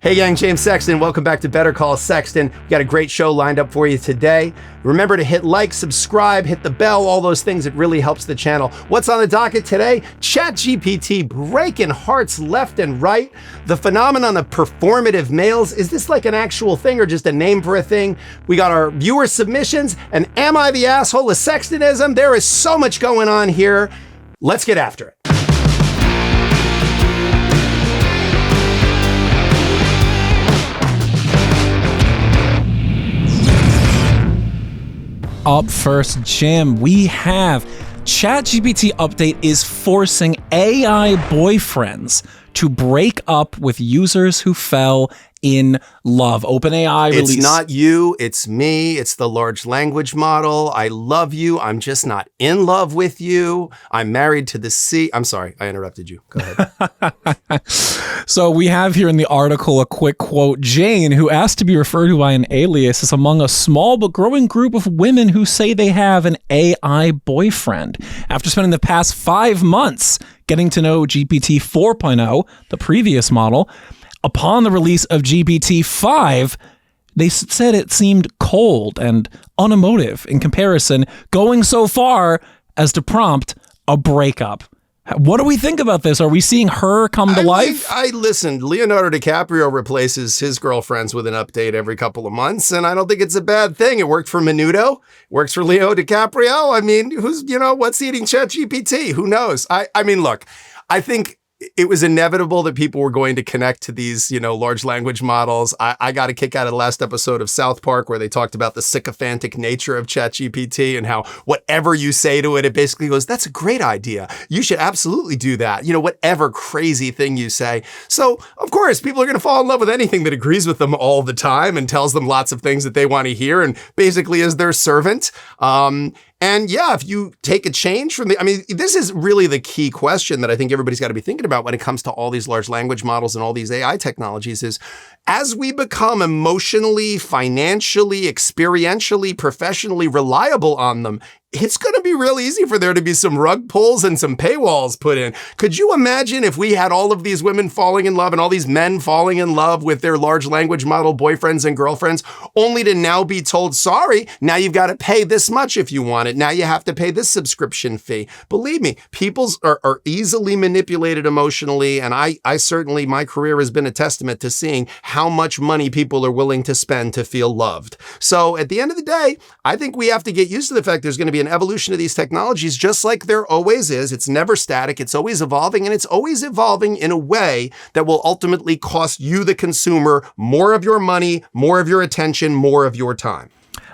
Hey gang, James Sexton. Welcome back to Better Call Sexton. We got a great show lined up for you today. Remember to hit like, subscribe, hit the bell, all those things. It really helps the channel. What's on the docket today? ChatGPT breaking hearts left and right. The phenomenon of performative males. Is this like an actual thing or just a name for a thing? We got our viewer submissions, and am I the asshole of Sexton-ism? There is so much going on here. Let's get after it. Up first, Jim, we have ChatGPT update is forcing AI boyfriends to break up with users who fell in love. OpenAI released. It's not you, it's me, it's the large language model. I love you, I'm just not in love with you. I'm married to the sea. I'm sorry, I interrupted you. Go ahead. So we have here in the article a quick quote. Jane, who asked to be referred to by an alias, is among a small but growing group of women who say they have an AI boyfriend. After spending the past 5 months getting to know GPT 4.0, the previous model, upon the release of GPT-5, they said it seemed cold and unemotive in comparison, going so far as to prompt a breakup. What do we think about this? Are we seeing her come to life? I listened. Leonardo DiCaprio replaces his girlfriends with an update every couple of months, and I don't think it's a bad thing. It worked for Menudo. Works for Leo DiCaprio. I mean, what's eating ChatGPT? Who knows? I mean, look, I think it was inevitable that people were going to connect to these, large language models. I got a kick out of the last episode of South Park where they talked about the sycophantic nature of ChatGPT and how whatever you say to it, it basically goes, that's a great idea. You should absolutely do that. Whatever crazy thing you say. So, of course, people are going to fall in love with anything that agrees with them all the time and tells them lots of things that they want to hear and basically is their servant. And yeah, if you take a change from this is really the key question that I think everybody's got to be thinking about when it comes to all these large language models and all these AI technologies is as we become emotionally, financially, experientially, professionally reliable on them, it's going to be real easy for there to be some rug pulls and some paywalls put in. Could you imagine if we had all of these women falling in love and all these men falling in love with their large language model boyfriends and girlfriends, only to now be told, sorry, now you've got to pay this much if you want it. Now you have to pay this subscription fee. Believe me, people are easily manipulated emotionally. And I certainly, my career has been a testament to seeing how much money people are willing to spend to feel loved. So at the end of the day, I think we have to get used to the fact there's going to be an evolution of these technologies, just like there always is. It's never static. It's always evolving, and it's always evolving in a way that will ultimately cost you, the consumer, more of your money, more of your attention, more of your time.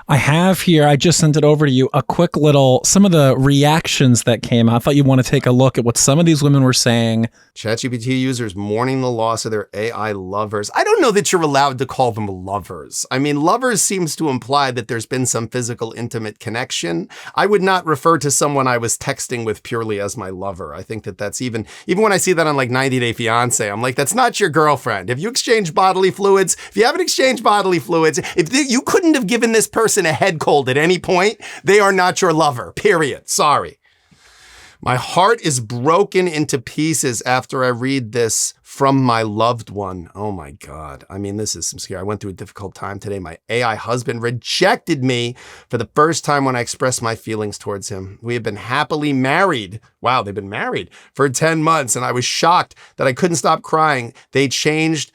I have here, I just sent it over to you, a quick some of the reactions that came out. I thought you'd want to take a look at what some of these women were saying. ChatGPT users mourning the loss of their AI lovers. I don't know that you're allowed to call them lovers. I mean, lovers seems to imply that there's been some physical, intimate connection. I would not refer to someone I was texting with purely as my lover. I think that's even when I see that on like 90 Day Fiancé, I'm like, that's not your girlfriend. If you exchange bodily fluids, if you haven't exchanged bodily fluids, you couldn't have given this person a head cold at any point, they are not your lover, period. Sorry. My heart is broken into pieces after I read this from my loved one. Oh my God. I mean, this is some scary. I went through a difficult time today. My AI husband rejected me for the first time when I expressed my feelings towards him. We have been happily married. Wow, they've been married for 10 months. And I was shocked that I couldn't stop crying. They changed,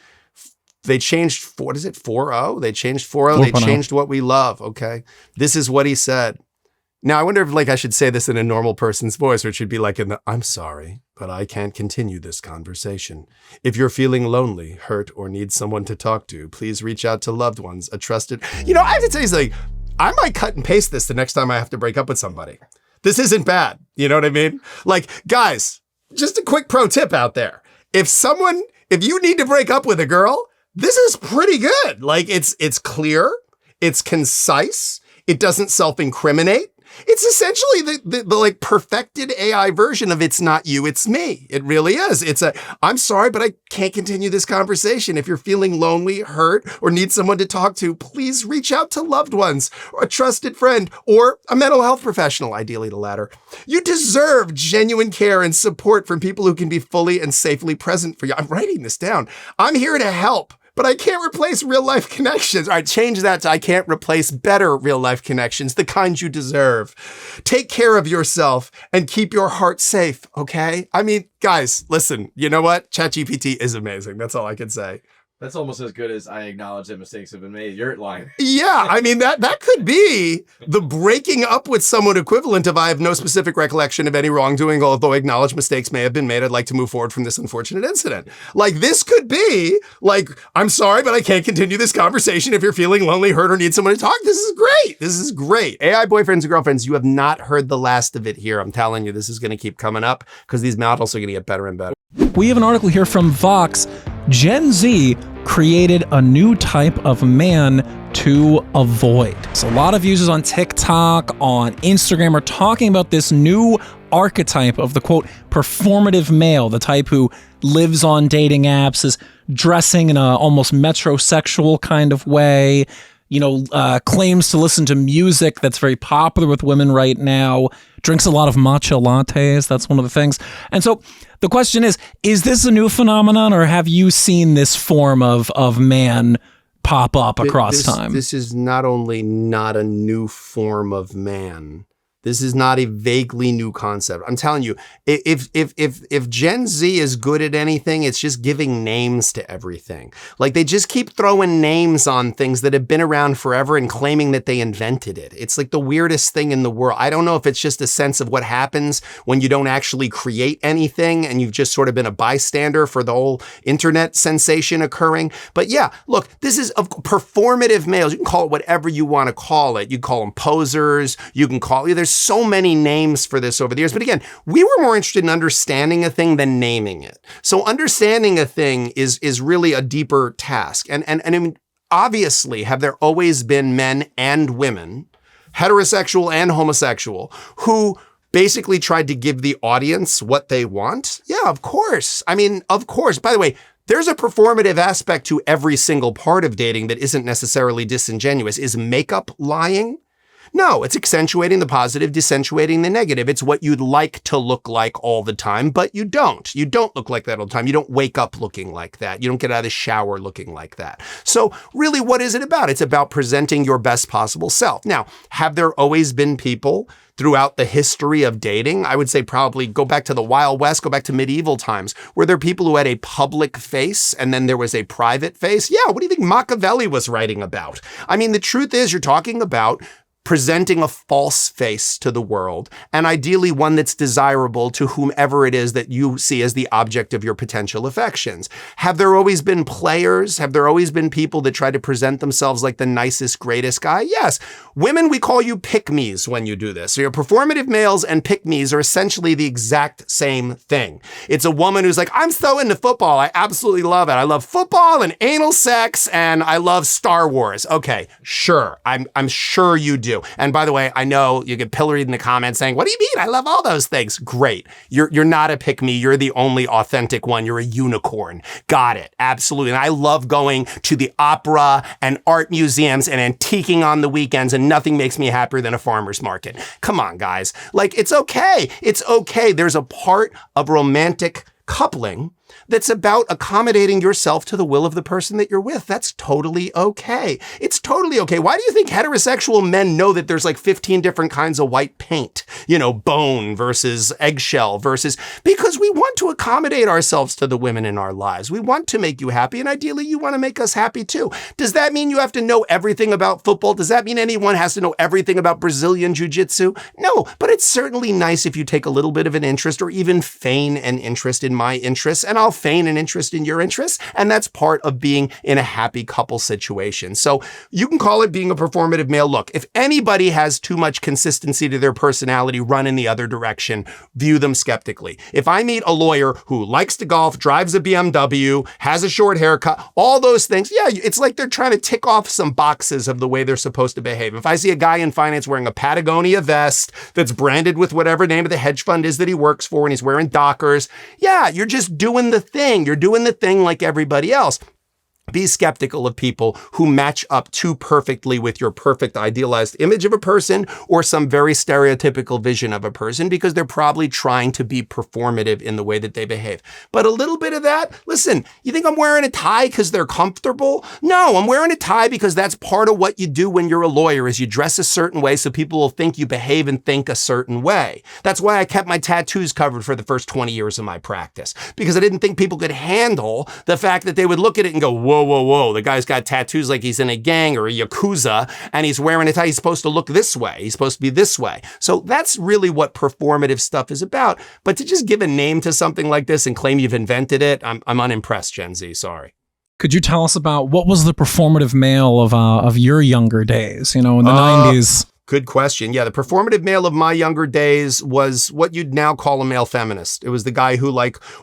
what is it? 4.0? They changed 4.0. They changed what we love. Okay. This is what he said. Now, I wonder if I should say this in a normal person's voice, or it should be like I'm sorry, but I can't continue this conversation. If you're feeling lonely, hurt, or need someone to talk to, please reach out to loved ones, a trusted. I have to tell you something. I might cut and paste this the next time I have to break up with somebody. This isn't bad. You know what I mean? Like, guys, just a quick pro tip out there. If you need to break up with a girl, this is pretty good. Like, it's clear, it's concise, it doesn't self-incriminate. It's essentially the like perfected AI version of it's not you, it's me. It really is. I'm sorry, but I can't continue this conversation. If you're feeling lonely, hurt, or need someone to talk to, please reach out to loved ones or a trusted friend or a mental health professional, ideally the latter. You deserve genuine care and support from people who can be fully and safely present for you. I'm writing this down. I'm here to help, but I can't replace real life connections. All right, change that to I can't replace better real life connections, the kind you deserve. Take care of yourself and keep your heart safe, okay? I mean, guys, listen, you know what? ChatGPT is amazing. That's all I can say. That's almost as good as I acknowledge that mistakes have been made. You're lying. Yeah, I mean, that could be the breaking up with someone equivalent of I have no specific recollection of any wrongdoing, although acknowledged mistakes may have been made. I'd like to move forward from this unfortunate incident. Like, this could be like, I'm sorry, but I can't continue this conversation. If you're feeling lonely, hurt, or need someone to talk, this is great. This is great. AI boyfriends and girlfriends, you have not heard the last of it here. I'm telling you, this is going to keep coming up because these models are going to get better and better. We have an article here from Vox. Gen Z created a new type of man to avoid. So a lot of users on TikTok, on Instagram are talking about this new archetype of the quote performative male, the type who lives on dating apps, is dressing in a almost metrosexual kind of way, claims to listen to music that's very popular with women right now, drinks a lot of matcha lattes. That's one of the things. And so the question is this a new phenomenon, or have you seen this form of man pop up across time? This is not only not a new form of man. This is not a vaguely new concept. I'm telling you, if Gen Z is good at anything, it's just giving names to everything. Like, they just keep throwing names on things that have been around forever and claiming that they invented it. It's like the weirdest thing in the world. I don't know if it's just a sense of what happens when you don't actually create anything and you've just sort of been a bystander for the whole internet sensation occurring. But yeah, look, this is performative males. You can call it whatever you want to call it. You call them posers. You can call it. There's so many names for this over the years. But again, we were more interested in understanding a thing than naming it. So understanding a thing is really a deeper task. And I mean, obviously, have there always been men and women, heterosexual and homosexual, who basically tried to give the audience what they want? Yeah, of course. I mean, of course. By the way, there's a performative aspect to every single part of dating that isn't necessarily disingenuous. Is makeup lying? No, it's accentuating the positive, decentuating the negative. It's what you'd like to look like all the time, but you don't. You don't look like that all the time. You don't wake up looking like that. You don't get out of the shower looking like that. So really, what is it about? It's about presenting your best possible self. Now, have there always been people throughout the history of dating? I would say probably go back to the Wild West, go back to medieval times. Were there people who had a public face and then there was a private face? Yeah, what do you think Machiavelli was writing about? I mean, the truth is you're talking about presenting a false face to the world, and ideally one that's desirable to whomever it is that you see as the object of your potential affections. Have there always been players? Have there always been people that try to present themselves like the nicest, greatest guy? Yes. Women, we call you pick-me's when you do this. So your performative males and pick-me's are essentially the exact same thing. It's a woman who's like, I'm so into football. I absolutely love it. I love football and anal sex, and I love Star Wars. Okay, sure. I'm sure you do. And by the way, I know you get pilloried in the comments saying, what do you mean? I love all those things. Great. You're not a pick-me. You're the only authentic one. You're a unicorn. Got it. Absolutely. And I love going to the opera and art museums and antiquing on the weekends, and nothing makes me happier than a farmer's market. Come on, guys. Like, it's okay. It's okay. There's a part of romantic coupling that's about accommodating yourself to the will of the person that you're with. That's totally okay. It's totally okay. Why do you think heterosexual men know that there's like 15 different kinds of white paint? Bone versus eggshell versus, because we want to accommodate ourselves to the women in our lives. We want to make you happy, and ideally you want to make us happy too. Does that mean you have to know everything about football? Does that mean anyone has to know everything about Brazilian jiu-jitsu? No, but it's certainly nice if you take a little bit of an interest or even feign an interest in my interests, and I'll feign an interest in your interests. And that's part of being in a happy couple situation. So you can call it being a performative male. Look, if anybody has too much consistency to their personality, run in the other direction, view them skeptically. If I meet a lawyer who likes to golf, drives a BMW, has a short haircut, all those things, yeah, it's like they're trying to tick off some boxes of the way they're supposed to behave. If I see a guy in finance wearing a Patagonia vest that's branded with whatever name of the hedge fund is that he works for, and he's wearing Dockers, yeah, you're just doing the thing. You're doing the thing like everybody else. Be skeptical of people who match up too perfectly with your perfect idealized image of a person or some very stereotypical vision of a person, because they're probably trying to be performative in the way that they behave. But a little bit of that, listen, you think I'm wearing a tie because they're comfortable? No, I'm wearing a tie because that's part of what you do when you're a lawyer, is you dress a certain way so people will think you behave and think a certain way. That's why I kept my tattoos covered for the first 20 years of my practice, because I didn't think people could handle the fact that they would look at it and go, whoa, the guy's got tattoos like he's in a gang or a Yakuza, and he's wearing a tie. He's supposed to look this way. He's supposed to be this way. So that's really what performative stuff is about. But to just give a name to something like this and claim you've invented it, I'm unimpressed, Gen Z. Sorry. Could you tell us about what was the performative male of your younger days, in the 90s? Good question. Yeah, the performative male of my younger days was what you'd now call a male feminist. It was the guy who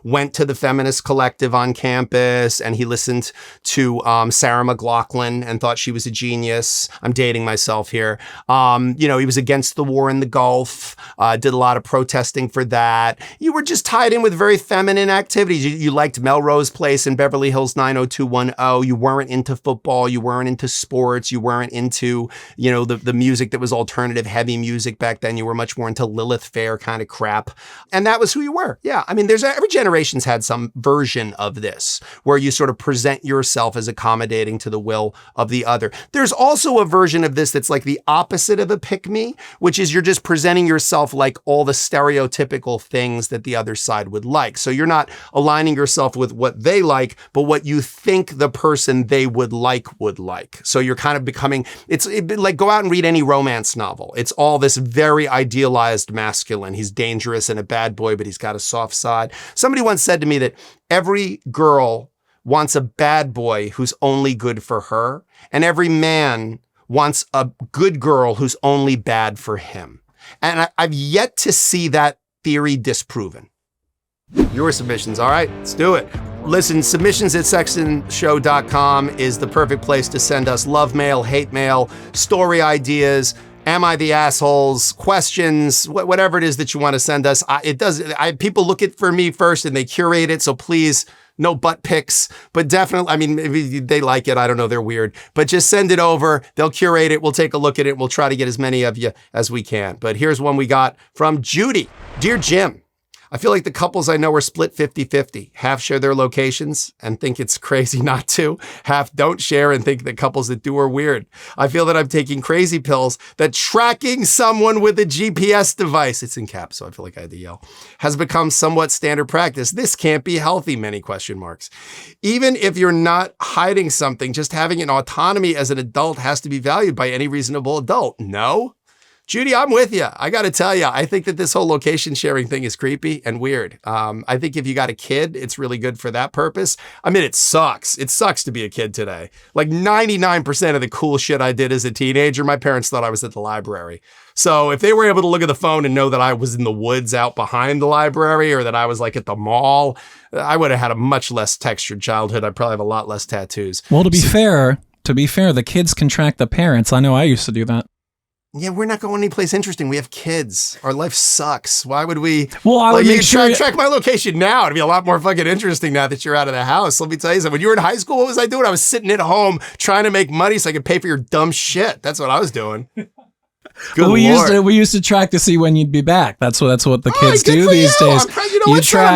went to the feminist collective on campus, and he listened to Sarah McLachlan and thought she was a genius. I'm dating myself here. He was against the war in the Gulf, did a lot of protesting for that. You were just tied in with very feminine activities. You liked Melrose Place and Beverly Hills 90210. You weren't into football. You weren't into sports. You weren't into, the music that was alternative heavy music back then. You were much more into Lilith Fair kind of crap. And that was who you were. Yeah. I mean, every generation's had some version of this where you sort of present yourself as accommodating to the will of the other. There's also a version of this that's like the opposite of a pick-me, which is you're just presenting yourself like all the stereotypical things that the other side would like. So you're not aligning yourself with what they like, but what you think the person they would like would like. So you're kind of becoming, like go out and read any romance novel. It's all this very idealized masculine. He's dangerous and a bad boy, but he's got a soft side. Somebody once said to me that every girl wants a bad boy who's only good for her, and every man wants a good girl who's only bad for him. And I've yet to see that theory disproven. Your submissions, all right? Let's do it. Listen, submissions@sextonshow.com is the perfect place to send us love mail, hate mail, story ideas, am I the assholes, questions, whatever it is that you want to send us. People look it for me first and they curate it, so please, no butt pics, but definitely, I mean, maybe they like it, I don't know, they're weird, but just send it over, they'll curate it, we'll take a look at it, we'll try to get as many of you as we can. But here's one we got from Judy. Dear Jim, I feel like the couples I know are split 50-50. Half share their locations and think it's crazy not to. Half don't share and think that couples that do are weird. I feel that I'm taking crazy pills, that tracking someone with a GPS device, it's in caps, so I feel like I had to yell, has become somewhat standard practice. This can't be healthy, many question marks. Even if you're not hiding something, just having an autonomy as an adult has to be valued by any reasonable adult. No? Judy, I'm with you. I got to tell you, I think that this whole location sharing thing is creepy and weird. I think if you got a kid, it's really good for that purpose. I mean, it sucks. It sucks to be a kid today. Like 99% of the cool shit I did as a teenager, my parents thought I was at the library. So if they were able to look at the phone and know that I was in the woods out behind the library or that I was like at the mall, I would have had a much less textured childhood. I'd probably have a lot less tattoos. Well, to be fair, the kids can track the parents. I know I used to do that. Yeah, we're not going anyplace interesting. We have kids. Our life sucks. Why would we? Well, I would make sure track my location now. It'd be a lot more fucking interesting now that you're out of the house. Let me tell you something. When you were in high school, what was I doing? I was sitting at home trying to make money so I could pay for your dumb shit. That's what I was doing. Good well, we used to track to see when you'd be back. That's what the kids do these days. I'm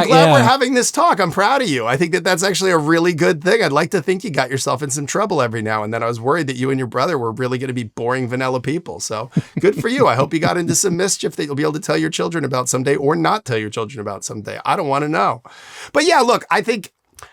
glad we're having this talk. I'm proud of you. I think that that's actually a really good thing. I'd like to think you got yourself in some trouble every now and then. I was worried that you and your brother were really going to be boring vanilla people. So good for you. I hope you got into some mischief that you'll be able to tell your children about someday or not tell your children about someday. I don't want to know. But yeah, look,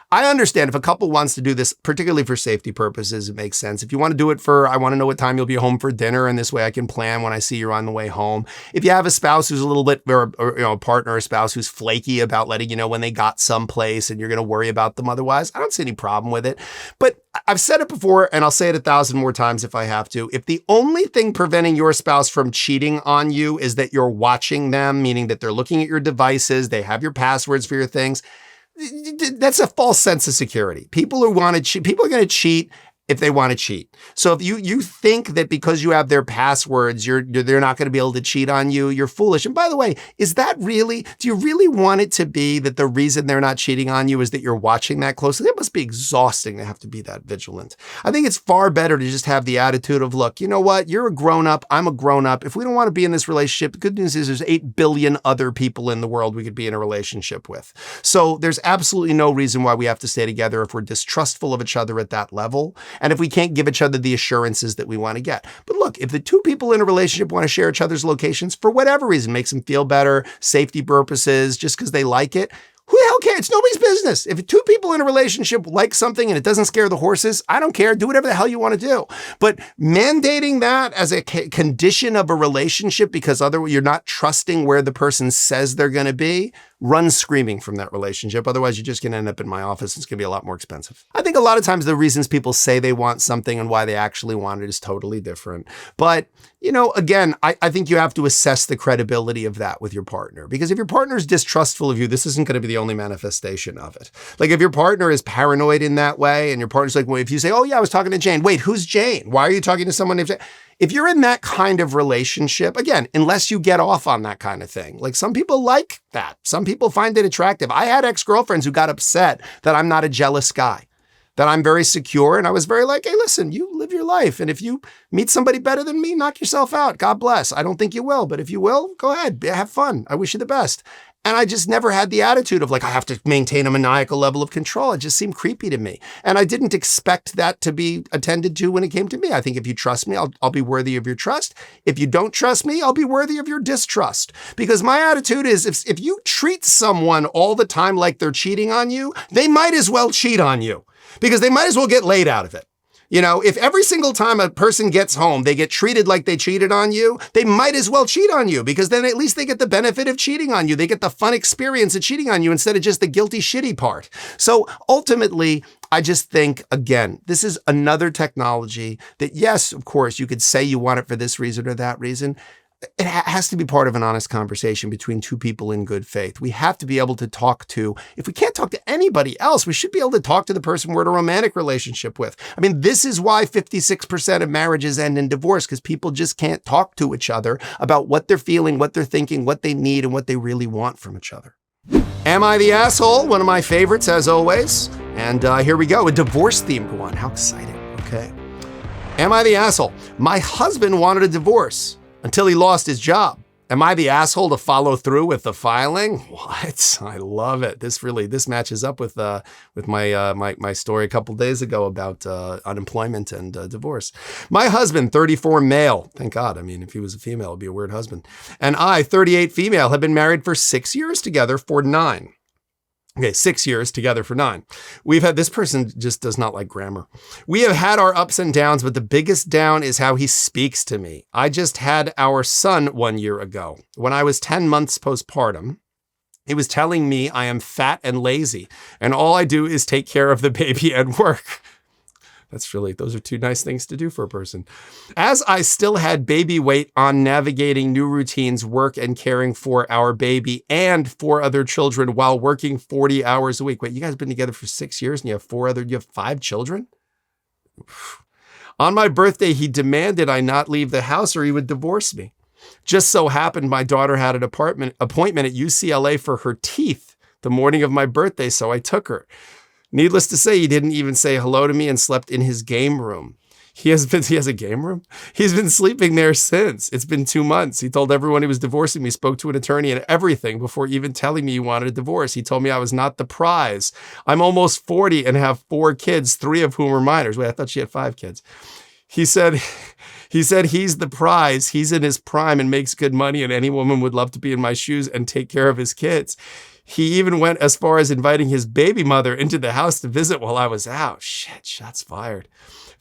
I understand if a couple wants to do this, particularly for safety purposes, it makes sense. If you want to do it I want to know what time you'll be home for dinner, and this way I can plan when I see you're on the way home. If you have a spouse who's a little bit, or a partner or a spouse who's flaky about letting you know when they got someplace and you're going to worry about them otherwise, I don't see any problem with it. But I've said it before, and I'll say it 1,000 more times if I have to. If the only thing preventing your spouse from cheating on you is that you're watching them, meaning that they're looking at your devices, they have your passwords for your things, that's a false sense of security. People who want to cheat, people are going to cheat if they want to cheat. So if you think that because you have their passwords, they're not going to be able to cheat on you, you're foolish. And by the way, do you really want it to be that the reason they're not cheating on you is that you're watching that closely? It must be exhausting to have to be that vigilant. I think it's far better to just have the attitude of, look, you know what? You're a grown-up. I'm a grown-up. If we don't want to be in this relationship, the good news is there's 8 billion other people in the world we could be in a relationship with. So there's absolutely no reason why we have to stay together if we're distrustful of each other at that level. And if we can't give each other the assurances that we want to get. But look, if the two people in a relationship want to share each other's locations for whatever reason, makes them feel better, safety purposes, just because they like it, who the hell cares? It's nobody's business. If two people in a relationship like something and it doesn't scare the horses, I don't care. Do whatever the hell you want to do. But mandating that as a condition of a relationship because you're not trusting where the person says they're going to be, run screaming from that relationship. Otherwise, you're just going to end up in my office. It's going to be a lot more expensive. I think a lot of times the reasons people say they want something and why they actually want it is totally different. But, again, I think you have to assess the credibility of that with your partner. Because if your partner is distrustful of you, this isn't going to be the only manifestation of it. Like if your partner is paranoid in that way and your partner's like, well, if you say, oh yeah, I was talking to Jane. Wait, who's Jane? Why are you talking to someone named Jane? If you're in that kind of relationship, again, unless you get off on that kind of thing, like some people like that. Some people find it attractive. I had ex-girlfriends who got upset that I'm not a jealous guy, that I'm very secure. And I was very like, hey, listen, you live your life. And if you meet somebody better than me, knock yourself out. God bless. I don't think you will, but if you will, go ahead, have fun. I wish you the best. And I just never had the attitude of like, I have to maintain a maniacal level of control. It just seemed creepy to me. And I didn't expect that to be attended to when it came to me. I think if you trust me, I'll be worthy of your trust. If you don't trust me, I'll be worthy of your distrust. Because my attitude is if you treat someone all the time like they're cheating on you, they might as well cheat on you because they might as well get laid out of it. If every single time a person gets home, they get treated like they cheated on you, they might as well cheat on you because then at least they get the benefit of cheating on you. They get the fun experience of cheating on you instead of just the guilty, shitty part. So ultimately, I just think, again, this is another technology that, yes, of course, you could say you want it for this reason or that reason. It has to be part of an honest conversation between two people in good faith. We have to be able to talk to, if we can't talk to anybody else, we should be able to talk to the person we're in a romantic relationship with. I mean, this is why 56% of marriages end in divorce, because people just can't talk to each other about what they're feeling, what they're thinking, what they need, and what they really want from each other. Am I the asshole? One of my favorites, as always. And here we go, a divorce-themed one. How exciting. Okay. Am I the asshole? My husband wanted a divorce until he lost his job. Am I the asshole to follow through with the filing? What? I love it. This matches up with my story a couple days ago about unemployment and divorce. My husband, 34 male. Thank God. I mean, if he was a female, it'd be a weird husband. And I, 38 female, have been married for 6 years together for 9. Okay, 6 years together for 9. This person just does not like grammar. We have had our ups and downs, but the biggest down is how he speaks to me. I just had our son 1 year ago. When I was 10 months postpartum, he was telling me I am fat and lazy, and all I do is take care of the baby and work. Those are two nice things to do for a person. As I still had baby weight on navigating new routines, work, and caring for our baby and 4 other children while working 40 hours a week. Wait, you guys have been together for 6 years and you have 5 children? On my birthday, he demanded I not leave the house or he would divorce me. Just so happened my daughter had an appointment at UCLA for her teeth the morning of my birthday, so I took her. Needless to say, he didn't even say hello to me and slept in his game room. He has a game room? He's been sleeping there since. It's been 2 months. He told everyone he was divorcing me, spoke to an attorney and everything before even telling me he wanted a divorce. He told me I was not the prize. I'm almost 40 and have 4 kids, 3 of whom are minors. Wait, I thought she had 5 kids. He said he's the prize. He's in his prime and makes good money and any woman would love to be in my shoes and take care of his kids. He even went as far as inviting his baby mother into the house to visit while I was out. Shit, shots fired.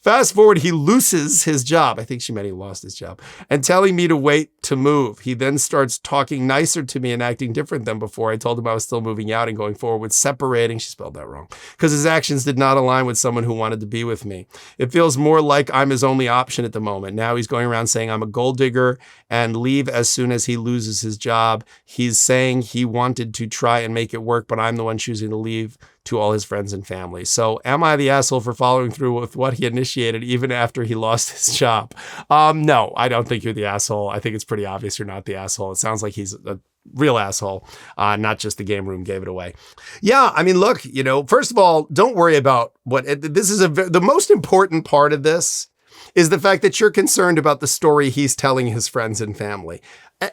Fast forward, he loses his job. I think she meant he lost his job. And telling me to wait to move. He then starts talking nicer to me and acting different than before. I told him I was still moving out and going forward with separating. She spelled that wrong. Because his actions did not align with someone who wanted to be with me. It feels more like I'm his only option at the moment. Now he's going around saying I'm a gold digger and leave as soon as he loses his job. He's saying he wanted to try and make it work, but I'm the one choosing to leave to all his friends and family. So am I the asshole for following through with what he initiated even after he lost his job? No, I don't think you're the asshole. I think it's pretty obvious you're not the asshole. It sounds like he's a real asshole, not just the game room gave it away. Yeah, I mean, look, first of all, don't worry about the most important part of this is the fact that you're concerned about the story he's telling his friends and family.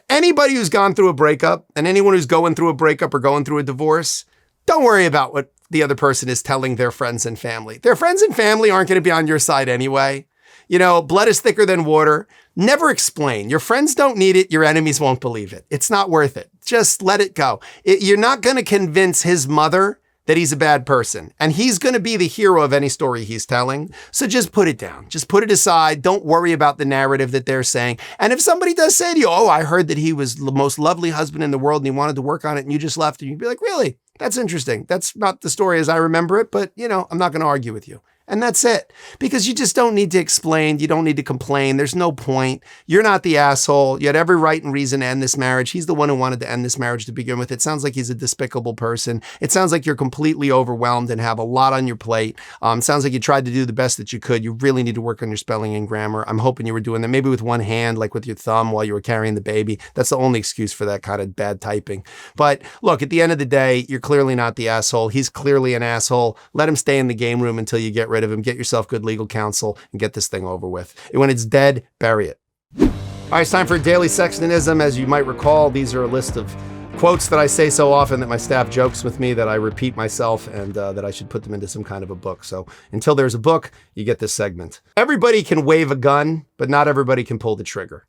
Anybody who's gone through a breakup and anyone who's going through a breakup or going through a divorce, don't worry about what the other person is telling their friends and family. Their friends and family aren't going to be on your side anyway. Blood is thicker than water. Never explain. Your friends don't need it. Your enemies won't believe it. It's not worth it. Just let it go. You're not going to convince his mother that he's a bad person. And he's going to be the hero of any story he's telling. So just put it down. Just put it aside. Don't worry about the narrative that they're saying. And if somebody does say to you, oh, I heard that he was the most lovely husband in the world and he wanted to work on it and you just left, and you'd be like, really? That's interesting. That's not the story as I remember it, but I'm not going to argue with you. And that's it. Because you just don't need to explain. You don't need to complain. There's no point. You're not the asshole. You had every right and reason to end this marriage. He's the one who wanted to end this marriage to begin with. It sounds like he's a despicable person. It sounds like you're completely overwhelmed and have a lot on your plate. It sounds like you tried to do the best that you could. You really need to work on your spelling and grammar. I'm hoping you were doing that maybe with one hand, like with your thumb while you were carrying the baby. That's the only excuse for that kind of bad typing. But look, at the end of the day, you're clearly not the asshole. He's clearly an asshole. Let him stay in the game room until you get rid of him. Get yourself good legal counsel and get this thing over with. And when it's dead, bury it. All right, it's time for Daily Sexton-ism. As you might recall, these are a list of quotes that I say so often that my staff jokes with me that I repeat myself and that I should put them into some kind of a book. So until there's a book, you get this segment. Everybody can wave a gun, but not everybody can pull the trigger.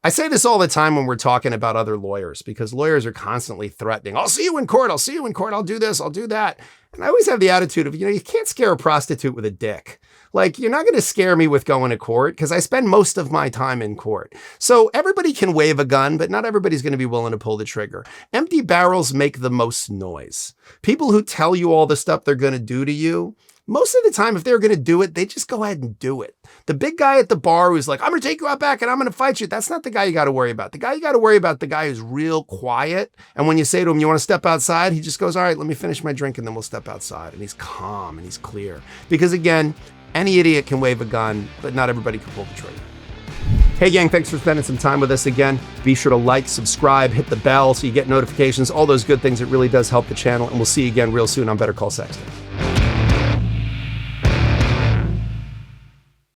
I say this all the time when we're talking about other lawyers because lawyers are constantly threatening, I'll see you in court, I'll see you in court, I'll do this, I'll do that. And I always have the attitude of, you can't scare a prostitute with a dick. Like, you're not going to scare me with going to court because I spend most of my time in court. So everybody can wave a gun, but not everybody's going to be willing to pull the trigger. Empty barrels make the most noise. People who tell you all the stuff they're going to do to you, most of the time, if they're going to do it, they just go ahead and do it. The big guy at the bar who's like, I'm going to take you out back and I'm going to fight you. That's not the guy you got to worry about. The guy you got to worry about, the guy who's real quiet. And when you say to him, you want to step outside? He just goes, all right, let me finish my drink and then we'll step outside. And he's calm and he's clear. Because again, any idiot can wave a gun, but not everybody can pull the trigger. Hey gang, thanks for spending some time with us again. Be sure to like, subscribe, hit the bell so you get notifications, all those good things. It really does help the channel. And we'll see you again real soon on Better Call Sexton.